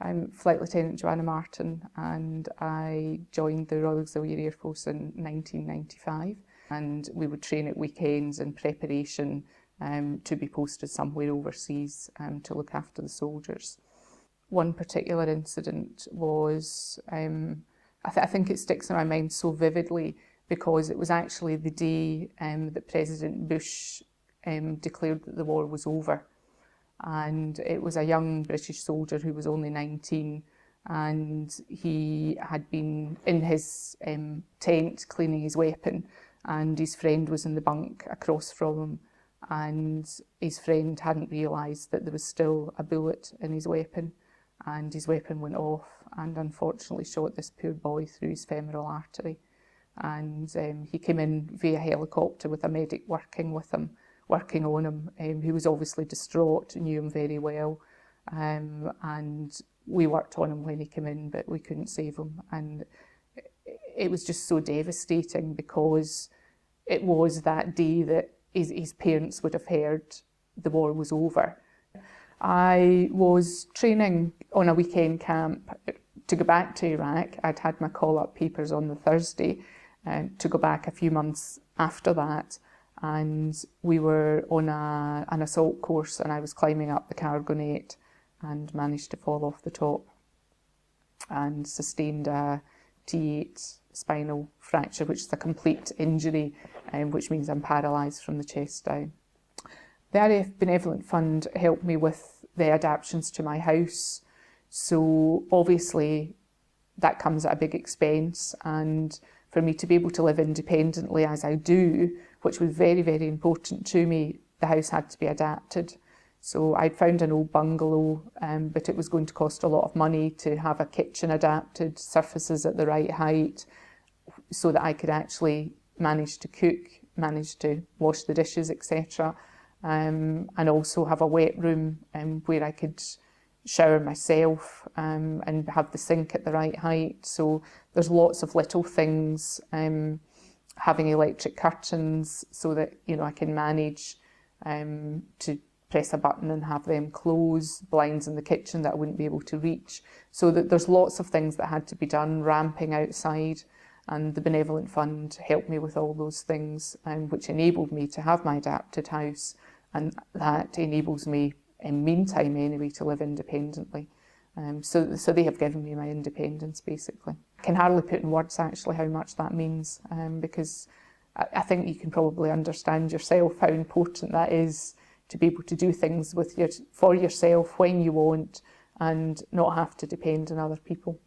I'm Flight Lieutenant Joanna Martin, and I joined the Royal Auxiliary Air Force in 1995, and we would train at weekends in preparation to be posted somewhere overseas to look after the soldiers. One particular incident was, I think it sticks in my mind so vividly because it was actually the day that President Bush declared that the war was over. And it was a young British soldier who was only 19, and he had been in his tent cleaning his weapon, and his friend was in the bunk across from him, and his friend hadn't realised that there was still a bullet in his weapon, and his weapon went off and unfortunately shot this poor boy through his femoral artery. And he came in via helicopter with a medic working on him, who was obviously distraught, knew him very well, and we worked on him when he came in, but we couldn't save him. And it was just so devastating because it was that day that his parents would have heard the war was over. I was training on a weekend camp to go back to Iraq. I'd had my call-up papers on the Thursday to go back a few months after that. And we were on an assault course, and I was climbing up the cargo net and managed to fall off the top and sustained a T8 spinal fracture, which is a complete injury, which means I'm paralysed from the chest down. The RAF Benevolent Fund helped me with the adaptations to my house, so obviously that comes at a big expense, and for me to be able to live independently as I do, which was very, very important to me, the house had to be adapted. So I'd found an old bungalow, but it was going to cost a lot of money to have a kitchen adapted, surfaces at the right height, so that I could actually manage to cook, manage to wash the dishes, etc. And also have a wet room where I could shower myself and have the sink at the right height. So there's lots of little things. Having electric curtains so that I can manage to press a button and have them close, blinds in the kitchen that I wouldn't be able to reach. So that there's lots of things that had to be done, ramping outside, and the Benevolent Fund helped me with all those things, which enabled me to have my adapted house, and that enables me, in meantime anyway, to live independently. So they have given me my independence, basically. I can hardly put in words actually how much that means, because I think you can probably understand yourself how important that is, to be able to do things for yourself when you want and not have to depend on other people.